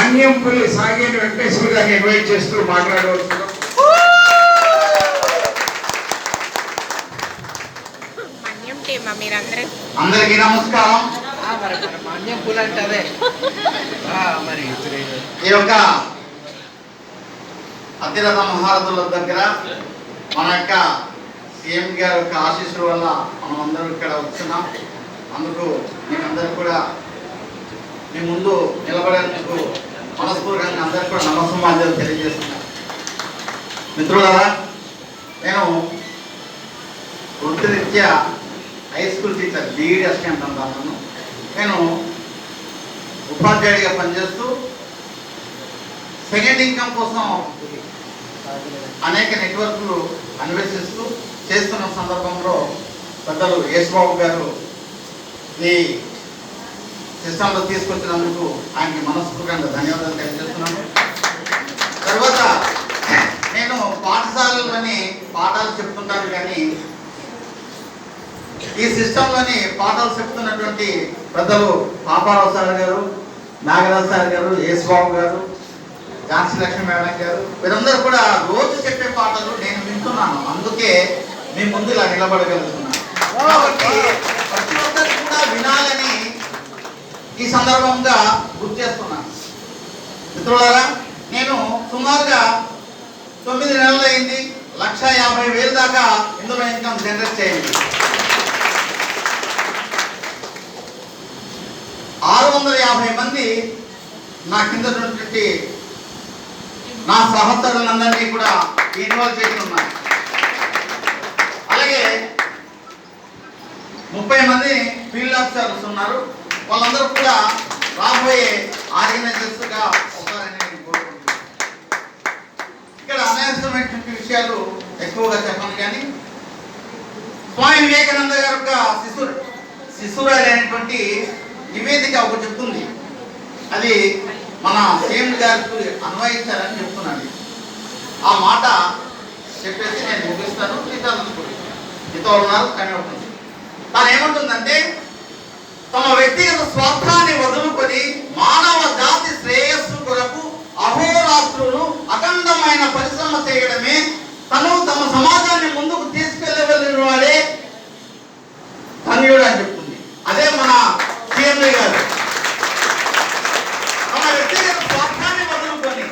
మన్యంపల్లి సాగేని వెంకటేశ్వర గారిని ఇన్వైట్ చేస్తూ మాట్లాడవలసిన అందరికీ నమస్కారం. ఈ యొక్క అతిరథ మహారథుల దగ్గర మన యొక్క సీఎం గారి యొక్క ఆశీస్సుల వల్ల మనం అందరం ఇక్కడ వస్తున్నాం. అందుకు మీరందరూ కూడా మీ ముందు నిలబడేందుకు మనస్ఫూర్తిగా అందరికీ కూడా నమస్కారాలు తెలియజేస్తున్నాను. మిత్రులారా, నేను వృత్తిరీత్యా high school teacher B Ed assistant అంటాను. నేను ఉపాధ్యాయుడిగా పనిచేస్తూ సెకండ్ ఇన్కమ్ కోసం అనేక నెట్వర్క్లు అన్వేషిస్తూ చేస్తున్న సందర్భంలో పెద్దలు యేసుబాబు గారు ఈ సిస్టంలో తీసుకొచ్చినందుకు ఆయనకి మనస్ఫూర్తిగా ధన్యవాదాలు తెలియజేస్తున్నాను. తర్వాత నేను పాఠశాలలోని పాఠాలు చెప్తుంటాను, కానీ ఈ సిస్టంలోని పాఠాలు చెప్తున్నటువంటి పెద్దలు పాపారావు సార్ గారు, నాగరాజు సార్ గారు, యేసుబాబు గారు, ఝాన్సీ లక్ష్మీ మేడం గారు, వీరందరూ కూడా రోజు చెప్పే పాటలు నేను వింటున్నాను. అందుకే మీ ముందు ఇలా నిలబడగలుగుతున్నాను. కాబట్టి ప్రతి ఒక్కరు కూడా వినాలని ఈ సందర్భంగా గుర్తు చేస్తున్నాను. మిత్రులారా, నేను సుమారుగా 9 నెలలు అయింది. 1,50,000 దాకా ఇందులో ఇన్కమ్ జనరేట్ చేయండి. 650 మంది నా కింద ఉన్నటువంటి నా సహచరులందరినీ కూడా ఇన్వాల్వ్ చేసి ఉన్నారు. అలాగే 30 మంది ఫీల్డ్ ఆఫీసర్స్ ఉన్నారు. వాళ్ళందరూ కూడా రాబోయే ఆర్గనైజర్స్గా ఉంటారని నేను కోరుకుంటున్నాను. ఇక్కడ అనవసరమైనటువంటి విషయాలు ఎక్కువగా చెప్పను, కానీ స్వామి వివేకానంద గారు యొక్క శిశురాలి అనేటువంటి నివేదిక ఒకటి చెప్తుంది. అది మన సీఎం గారికి అన్వయించాలని చెప్తున్నాను. ఆ మాట చెప్పేసి నేను ముగిస్తాను. మీతో ఉన్నారు కానీ ఉంటుంది. తాను ఏమంటుందంటే, తమ వ్యక్తిగత స్వార్థాన్ని వదులుకొని మానవ జాతి శ్రేయస్సు కొరకు అహోరాత్రులు అఖండమైన పరిశ్రమ చేయడమే తను తమ సమాజాన్ని ముందుకు తీసుకెళ్లవలసిన వాడే ధన్యుడు అని చెప్తుంది. అదే మన సీఎం గారు తమ వ్యక్తిగత స్వార్థాన్ని వదులుకొని,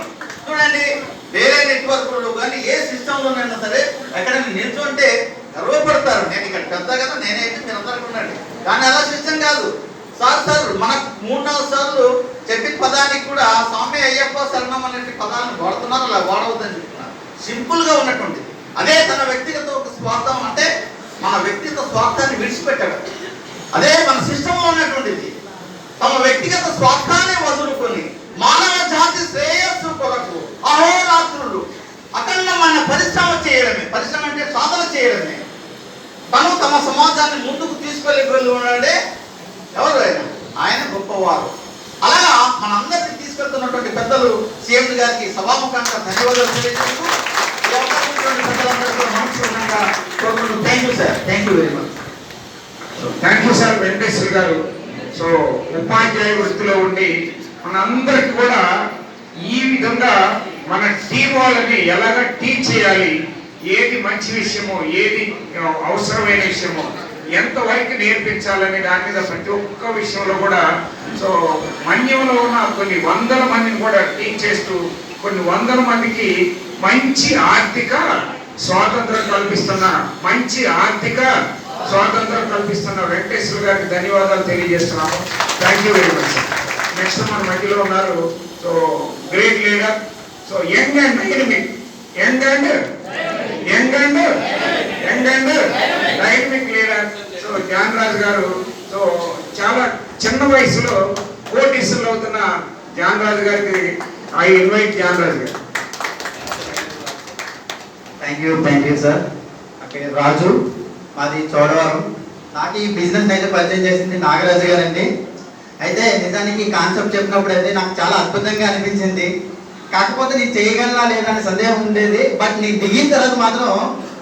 చూడండి, వేరే నెట్వర్క్లు కానీ ఏ సిస్టంలోనైనా సరే ఎక్కడైనా నిల్చుంటే గర్వపడతారు. నేను ఇక్కడ పెద్ద కదా, నేనైతే మీరు అందరికీ ఉండండి, కానీ అలా సిస్టం కాదు. సార్ మనకు 3-4 సార్లు చెప్పిన పదానికి కూడా స్వామి అయ్యప్ప శరణం అనే పదాలను వాడుతున్నారు. అలా వాడవద్దని చెప్తున్నారు. సింపుల్గా ఉన్నటువంటిది. అదే తన వ్యక్తిగత ఒక స్వార్థం అంటే మన వ్యక్తిగత స్వార్థాన్ని విడిచిపెట్టడం. అదే మన సిస్టంలో ఉన్నటువంటిది. తమ వ్యక్తిగత స్వార్థాన్ని వదులుకొని మానవ జాతి శ్రేయస్సు కొరకు అహోరాత్రులు అఖండమైన పరిశ్రమ చేయడమే, పరిశ్రమ అంటే సాధన చేయడమే, తను తమ సమాజాన్ని ముందుకు తీసుకెళ్ళగలిగే ఎవరు ఆయన గొప్పవారు. అలాగా మనందరినీ తీసుకెళ్తున్నటువంటి పెద్దలు సీఎం గారికి సభాముఖంగా ధన్యవాదాలు తెలియజేస్తూ thank you sir. Thank you very much. Thank you sir Venkateswara గారు. సో ఉపాధ్యాయ వృత్తిలో ఉండి మనందరికి కూడా ఈ విధంగా మన టీం వాళ్ళని ఎలాగ టీచ్ చేయాలి, ఏది మంచి విషయమో, ఏది అవసరమైన విషయమో, ఎంతవరకు నేర్పించాలనే దాని మీద ప్రతి ఒక్క విషయంలో కూడా సో మన్యంలో ఉన్న కొన్ని 100 మందిని కూడా టీచ్ చేస్తూ కొన్ని 100 మందికి మంచి ఆర్థిక స్వాతంత్రం కల్పిస్తున్న వెంకటేశ్వర గారికి ధన్యవాదాలు తెలియజేస్తున్నాము. Thank you very much. Next మన మధ్యలో ఉన్నారు so great leader, so young and dynamic leader so John Raj గారు. సో చాలా చిన్న వయసులో కోటీసులు అవుతున్న జాన్ రాజ్ గారికి ఐ ఇన్వైట్ జాన్ రాజ్ గారు. Thank you sir. అక్కడ రాజు, మాది చోడవరం. నాకు ఈ బిజినెస్ అయితే పరిచయం చేసింది నాగరాజు గారండి. అయితే నిజానికి కాన్సెప్ట్ చెప్పినప్పుడు అయితే నాకు చాలా అద్భుతంగా అనిపించింది. కాకపోతే నేను చేయగలనా లేదనే సందేహం ఉండేది. బట్ నేను దిగిన తర్వాత మాత్రం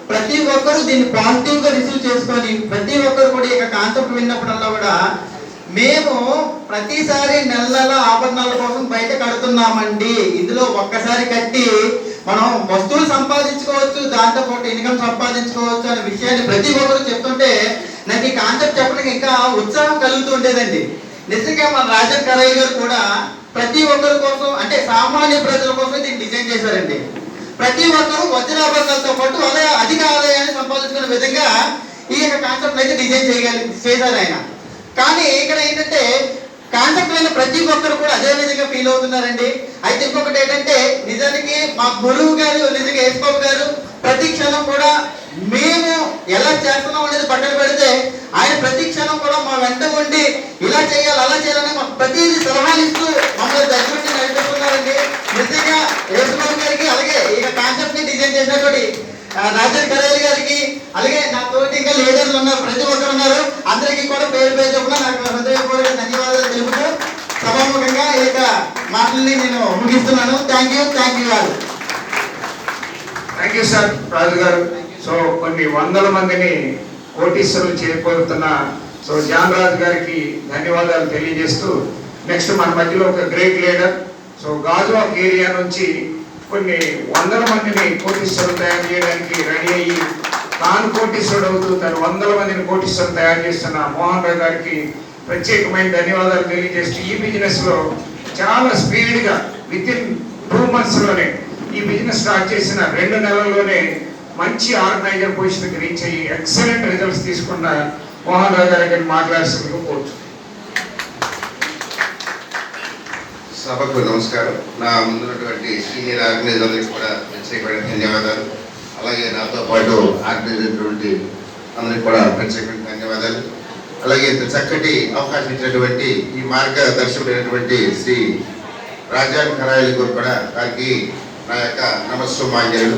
ప్రతి ఒక్కరూ దీన్ని పాజిటివ్గా రిసీవ్ చేసుకొని ప్రతి ఒక్కరు కూడా ఇక కాన్సెప్ట్ విన్నప్పుడల్లా కూడా మేము ప్రతిసారి నెల నెల ఆభరణాల కోసం బయట కడుతున్నామండి. ఇందులో ఒక్కసారి కట్టి మనం వస్తువులు సంపాదించుకోవచ్చు, దాంతో పాటు ఇన్కమ్ సంపాదించుకోవచ్చు అనే విషయాన్ని ప్రతి ఒక్కరు చెప్తుంటే నాకు ఈ కాన్సెప్ట్ చెప్పడానికి ఇంకా ఉత్సాహం కలుగుతూ ఉండేదండి. నిజంగా మన రాజన్ కరైల్ గారు కూడా ప్రతి ఒక్కరి కోసం, అంటే సామాన్య ప్రజల కోసం దీన్ని డిజైన్ చేశారండి. ప్రతి ఒక్కరూ వజ్రాభరణాలతో పాటు అధిక ఆదాయాన్ని సంపాదించుకునే విధంగా ఈ యొక్క కాన్సెప్ట్ అయితే డిజైన్ చేశారు ఆయన. కానీ ఇక్కడ ఏంటంటే కాన్సెప్ట్ అయిన ప్రతి ఒక్కరు కూడా అదే విధంగా ఫీల్ అవుతున్నారండి. అయితే ఇంకొకటి ఏంటంటే నిజానికి మా గురువు గారు నిజంగా యేసుబాబు గారు ప్రతి క్షణం కూడా మేము ఎలా చేస్తున్నాం అనేది పక్కన పెడితే ఆయన ప్రతి క్షణం కూడా మా వెంట ఉండి ఇలా చేయాలి అలా చేయాలని మాకు ప్రతిదీ సలహాలు ఇస్తూ మమ్మల్ని దగ్గరుండి నడిపిస్తున్నారండి. నిజంగా యేసుబాబు గారికి, అలాగే ఈ కాన్సెప్ట్ ని డిజైన్ చేసినటువంటి రాజన్ కరైల్ గారికి, అలాగే నా తోటి ఇంకా లీడర్లు ఉన్నారు, ప్రతి ఒక్కరు ఉన్నారు, అందరికీ కూడా పేరు పేరు చొప్పున నాకు హృదయపూర్వక ధన్యవాదాలు తెలుపుతూ సభాముఖంగా ఈ యొక్క మాటల్ని నేను ముగిస్తున్నాను. Thank you all. Thank you sir Raju garu. So కొన్ని వందల మందిని కోటీశ్వరులు చేయబోతున్న సో జాన్ రాజు గారికి ధన్యవాదాలు తెలియజేస్తూ, నెక్స్ట్ మన మధ్యలో ఒక great leader, so Gajuwaka area నుంచి కొన్ని వందల మందిని కోటీశ్వరులు తయారు చేయడానికి రెడీ అయ్యి తాను కోటీశ్వరుడు అవుతూ తను వందల మందిని కోటీశ్వరులు తయారు చేస్తున్న మోహన్ రావు గారికి ప్రత్యేకమైన ధన్యవాదాలు తెలియజేస్తూ, ఈ బిజినెస్లో చాలా స్పీడ్గా వితిన్ 2 monthsలోనే ఈ బిజినెస్ స్టార్ట్ చేసిన 2 నెలల్లోనే మంచి ఆర్గనైజర్ పొజిషన్కి రీచ్ అయ్యి ఎక్సలెంట్ రిజల్ట్స్ తీసుకున్న మోహన్ రావు గారికి మాట్లాడాల్సిందిగా కోరుచు. సభకు నమస్కారం. నా ముందున్నటువంటి సీనియర్ ఆర్గనైజర్లకు కూడా ప్రత్యేకమైన ధన్యవాదాలు. అలాగే నాతో పాటు ఆర్గనైజర్టువంటి అందరికి కూడా ప్రత్యేకమైన ధన్యవాదాలు. అలాగే ఇంత చక్కటి అవకాశం ఇచ్చినటువంటి ఈ మార్గదర్శకుడైనటువంటి శ్రీ రాజన్ కరైల్ గారు కూడా వారికి నా యొక్క నమస్సుమాంజలు.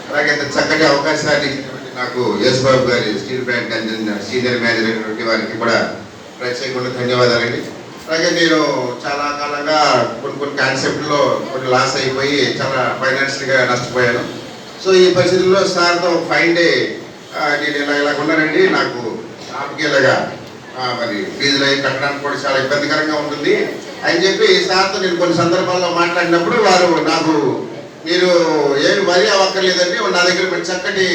అలాగే ఇంత చక్కటి అవకాశాన్ని ఇచ్చినటువంటి నాకు యేసుబాబు గారి స్టీల్ ప్లాంట్ సీనియర్ మేనేజర్ అయినటువంటి వారికి కూడా ప్రత్యేకమైన ధన్యవాదాలండి. అలాగే నేను చాలా కాలంగా కొన్ని కాన్సెప్ట్లో కొన్ని లాస్ అయిపోయి చాలా ఫైనాన్షియల్గా నష్టపోయాను. సో ఈ పరిస్థితుల్లో సార్తో ఫైన్ డే నేను ఇలా ఉన్నానండి, నాకు షాప్కి ఇలాగా మరి ఫీజులు అవి కట్టడానికి కూడా చాలా ఇబ్బందికరంగా ఉంటుంది అని చెప్పి సార్తో నేను కొన్ని సందర్భాల్లో మాట్లాడినప్పుడు వారు నాకు మీరు ఏమి వరి అవ్వక్కర్లేదండి, నా దగ్గర మంచి చక్కటి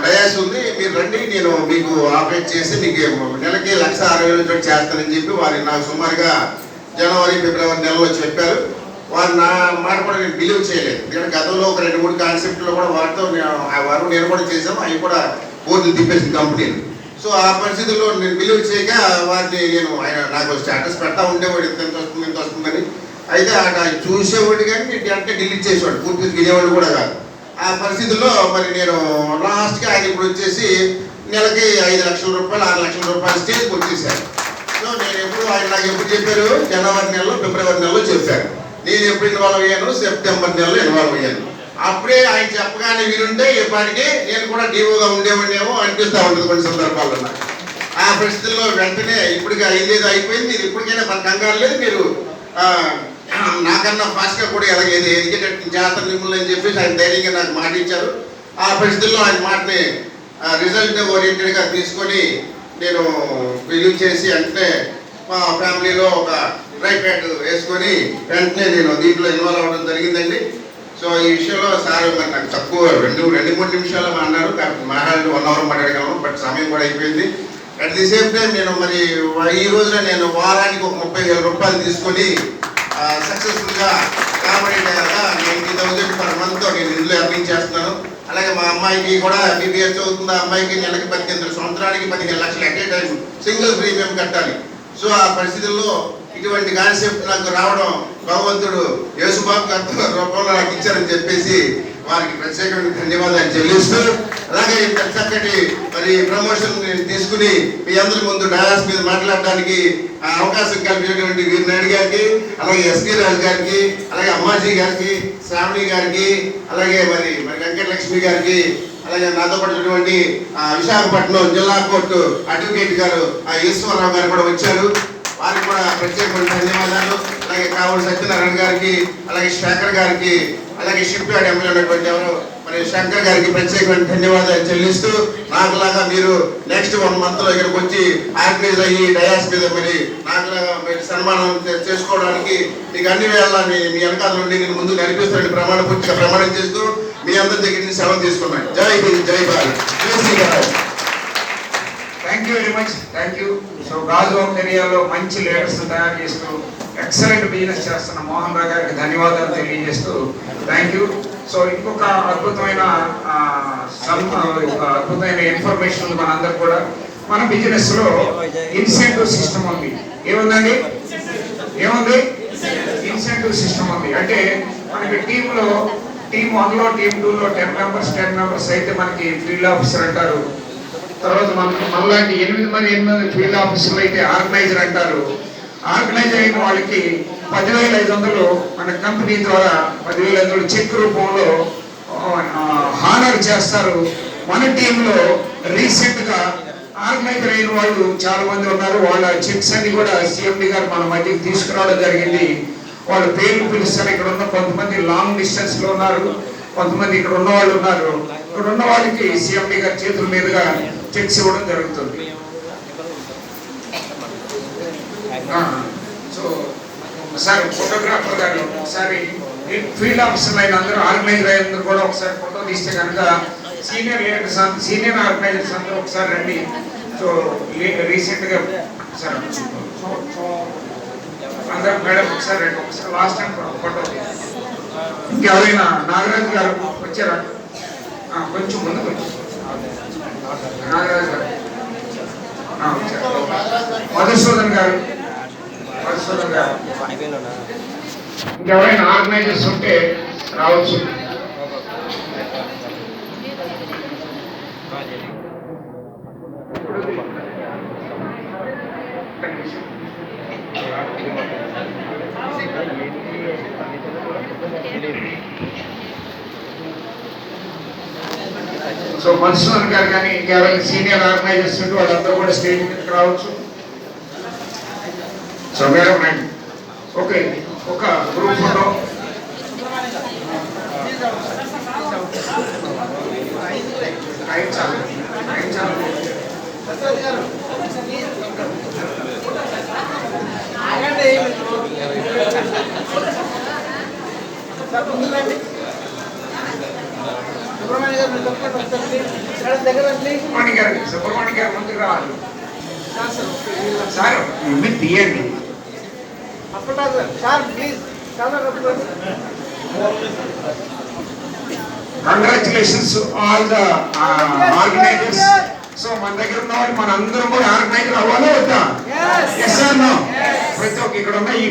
డయాస్ ఉంది, మీరు రండి, నేను మీకు ఆపరేట్ చేసి మీకు నెలకి 1,60,000 చేస్తానని చెప్పి వారు నాకు సుమారుగా జనవరి ఫిబ్రవరి నెలలో చెప్పారు. వారు నా మాట కూడా నేను బిలీవ్ చేయలేదు. ఎందుకంటే గతంలో ఒక 2-3 కాన్సెప్ట్లో కూడా వారితో వారు నేను కూడా చేసాము, అవి కూడా పూర్తి తిప్పేసింది కంపెనీని. సో ఆ పరిస్థితుల్లో నేను బిలీవ్ చేయక వారిని నేను ఆయన నాకు స్టేటస్ పెడతా ఉండేవాడు, ఎంత వస్తుందని. అయితే ఆయన చూసేవాడు కానీ అంటే డిలీట్ చేసేవాడు, పూర్తి వినేవాడు కూడా కాదు. ఆ పరిస్థితుల్లో మరి నేను లాస్ట్గా ఆయన ఇప్పుడు వచ్చేసి నెలకి 5 లక్షల రూపాయలు 6 లక్షల రూపాయలు స్టేజ్కి వచ్చేసాను. సో నేను ఎప్పుడు ఆయన నాకు ఎప్పుడు చెప్పారు, జనవరి నెలలో ఫిబ్రవరి నెలలో చెప్పారు. నేను ఎప్పుడు ఇన్వాల్వ్ అయ్యాను, సెప్టెంబర్ నెలలో ఇన్వాల్వ్ అయ్యాను. అప్పుడే ఆయన చెప్పగానే వీరుంటే ఇప్పటికీ నేను కూడా డీఓగా ఉండేవాడినేమో అనిపిస్తూ ఉంటుంది కొన్ని సందర్భాల్లో నాకు. ఆ పరిస్థితుల్లో వెంటనే ఇప్పటికి అయిందేదో అయిపోయింది, మీరు ఇప్పటికైనా మన కంగారు లేదు, మీరు నాకన్నా ఫాస్ట్గా కూడా ఎలాగేది ఎదిగేటట్టు చేస్తారు మిమ్మల్ని అని చెప్పేసి ఆయన ధైర్యంగా నాకు మాట ఇచ్చారు. ఆ పరిస్థితుల్లో ఆయన మాటని రిజల్ట్ ఓరియంటెడ్గా తీసుకొని నేను బిలీవ్ చేసి వెంటనే మా ఫ్యామిలీలో ఒక డ్రై ప్యాడ్ వేసుకొని వెంటనే నేను దీంట్లో ఇన్వాల్వ్ అవ్వడం జరిగిందండి. సో ఈ విషయంలో సార్ మరి నాకు తక్కువ 2-3 నిమిషాలు అన్నారు, మాట్లాడి 1 hour మాట్లాడగలను, బట్ సమయం కూడా అయిపోయింది. అట్ ది సేమ్ టైం నేను మరి ఈ రోజున నేను వారానికి ఒక 30,000 రూపాయలు తీసుకొని సక్సెస్ఫుల్గా కాబట్టి 90,000 పర్ మంత్తో నేను ఇందులో ఎర్నింగ్ చేస్తున్నాను. అలాగే మా అమ్మాయికి కూడా MBBS చదువుతుంది, ఆ అమ్మాయికి నెలకి 18 సంవత్సరానికి 15 లక్షలు at a time single premium కట్టాలి. సో ఆ పరిస్థితుల్లో ఇటువంటి కాన్సెప్ట్ నాకు రావడం భగవంతుడు యేసుబాబు గారి రూపంలో నాకు ఇచ్చారని చెప్పేసి వారికి ప్రత్యేకమైన ధన్యవాదాలు చెల్లిస్తూ, అలాగే ఇంత చక్కటి మరి ప్రమోషన్ తీసుకుని మీ అందరి ముందు డయాస్ మీద మాట్లాడడానికి అవకాశం కల్పించినటువంటి వీరనాయుడు గారికి, అలాగే ఎస్పీ రాజు గారికి, అలాగే అమ్మాజీ గారికి, శ్రావణి గారికి, అలాగే మరి వెంకటలక్ష్మి గారికి, అలాగే నాతో పడినటువంటి విశాఖపట్నం జిల్లా కోర్టు అడ్వకేట్ గారు ఈశ్వరరావు గారు కూడా వచ్చారు, వారికి కూడా ప్రత్యేకమైన ధన్యవాదాలు. అలాగే కావూరు సత్యనారాయణ గారికి, అలాగే శేఖర్ గారికి, అలాగే షిప్ యార్డ్ ఎమ్మెల్యే ఉన్నటువంటి ఎవరు మరి శంకర్ గారికి ప్రత్యేకమైన ధన్యవాదాలు చెల్లిస్తూ నాకులాగా మీరు నెక్స్ట్ 1 month లో ఇక్కడికి వచ్చి ఆర్గనైజ్ అయ్యి డయాస్ మీద మరి నాకులాగా మీరు సన్మానం చేసుకోవడానికి మీకు అన్ని వేళ మీ వెనకాల నుండి నేను ముందు నడిపిస్తానని పూర్తిగా ప్రమాణం చేస్తూ మీ అందరి దగ్గర నుంచి సెలవు తీసుకున్నాను. జై హింద్, జై భారత్, జై Sriram. Thank you very much, thank you. So Gajuwaka ఏరియాలో మంచి లీడర్స్ తయారు చేస్తూ ఎక్సలెంట్ బిజినెస్ చేస్తున్న మోహన్ రావు గారికి ధన్యవాదాలు తెలియజేస్తూ థ్యాంక్ యూ. సో ఇంకొక అద్భుతమైన ఇన్ఫర్మేషన్ ఉంది మనందరూ కూడా. మన బిజినెస్ లో ఇన్సెంటివ్ సిస్టమ్ ఉంది. ఏముందండి? ఏముంది? ఇన్సెంటివ్ సిస్టమ్ ఉంది. అంటే మనకి టీమ్ 1లో టీమ్ 2లో 10 members అయితే మనకి ఫీల్డ్ ఆఫీసర్ అంటారు. తర్వాత మనలాంటి 8 మంది ఫీల్డ్ ఆఫీసర్లు అయితే ఆర్గనైజర్ అంటారు. ఆర్గనైజర్ అయిన వాళ్ళకి 10,500 మన కంపెనీ ద్వారా 10,500 చెక్ రూపంలో హానర్ చేస్తారు. మన టీంలో రీసెంట్ గా ఆర్గనైజర్ అయిన వాళ్ళు చాలా మంది ఉన్నారు. వాళ్ళ చెక్స్ అన్ని కూడా సిఎండి గారు మన మధ్యకి తీసుకురావడం జరిగింది. వాళ్ళ పేర్లు పిలుస్తారు. ఇక్కడ ఉన్న కొంతమంది లాంగ్ డిస్టెన్స్ లో ఉన్నారు, కొంతమంది ఇక్కడ ఉన్న వాళ్ళు ఉన్నారు. ఇక్కడ ఉన్న వాళ్ళకి సిఎండి గారి చేతుల మీదుగా చెక్స్ ఇవ్వడం జరుగుతుంది. సో ఒకసారి ఫోటోగ్రాఫర్ గారు ఒకసారి ఫీల్డ్ ఆఫీసర్లు అయిన అందరూ ఆర్గనైజర్ అయినందరూ కూడా ఒకసారి ఫోటో తీస్తే కనుక సీనియర్ లీడర్స్ సీనియర్ ఆర్గనైజర్స్ అందరూ ఒకసారి రండి. సో రీసెంట్ గా ఒకసారి అందరూ మేడం ఒకసారి రండి. ఒకసారి లాస్ట్ టైం ఫోటో ఇంకెవరైనా నాగరాజు గారు వచ్చారా? కొంచెం ముందుకు వచ్చి నాగరాజు గారు మధుసూదన్ గారు ఇంకెవరైనా ఆర్గనైజర్స్ ఉంటే రావచ్చు. సో మధుసూదన్ గారు కానీ ఇంకెవరైనా సీనియర్ ఆర్గనైజర్స్ ఉంటే వాళ్ళందరూ కూడా స్టేజ్ మీదకి రావచ్చు. సో మేడం రండి. ఓకే, ఒక గ్రూప్ ఫోటో. సుబ్రహ్మణ్య గారు ముందుకు రావాలి సార్. మీరు తీయండి. Congratulations all the organisers. So మన దగ్గర ఉన్న వాళ్ళు మన అందరం కూడా ఆర్గనైజర్ అవ్వాలా వద్దా? Yes or no? ప్రతి ఒక్క ఇక్కడ ఉన్న ఈ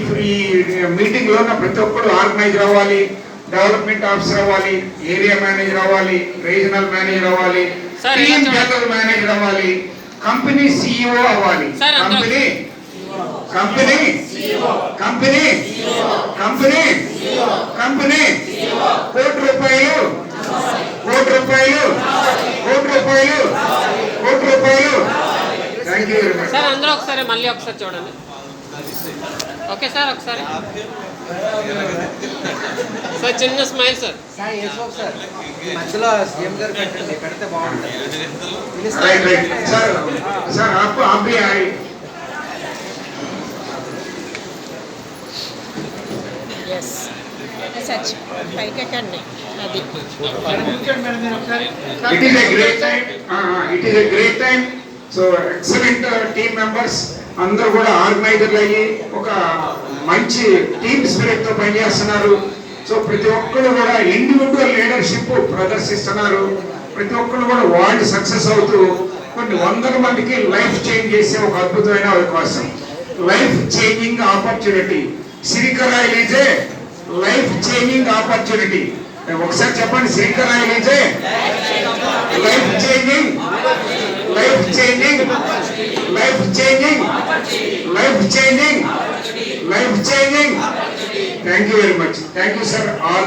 మీటింగ్ లో ఉన్న ప్రతి ఒక్కరు ఆర్గనైజర్ అవ్వాలి, డెవలప్మెంట్ ఆఫీసర్ అవ్వాలి, ఏరియా మేనేజర్ అవ్వాలి, రీజనల్ మేనేజర్ అవ్వాలి, టీమ్ జనరల్ మేనేజర్ అవ్వాలి, కంపెనీ సిఇఓ అవ్వాలి. కంపెనీ కోటి రూపాయలు thank you very much sir. అందరూ ఒకసారి మళ్ళీ ఒకసారి చూడండి. ఓకే సార్, ఒకసారి సార్ చిన్న స్మైల్ సార్. మధ్యలో సీఎం గారు పెట్టండి, పెడితే బాగుంటుంది. సార్ आप भी आए. Yes. Such పైకెక్కండి. అది It is a great time. It is a great time. So excellent team members అందరూ కూడా ఆర్గనైజర్లు అయ్యి ఒక మంచి టీమ్ స్పిరిట్ తో పనిచేస్తున్నారు. సో ప్రతి ఒక్కరు కూడా ఇండివిజువల్ లీడర్షిప్ ప్రదర్శిస్తున్నారు. ప్రతి ఒక్కరు కూడా వాళ్ళు సక్సెస్ అవుతూ కొన్ని వందల మందికి లైఫ్ చేంజ్ చేసే ఒక అద్భుతమైన అవకాశం. Life changing opportunity. Srikar Oil is a life changing opportunity. ఒకసారి చెప్పండి, Srikar Oil is a life changing Thank you very much. Thank you, sir. All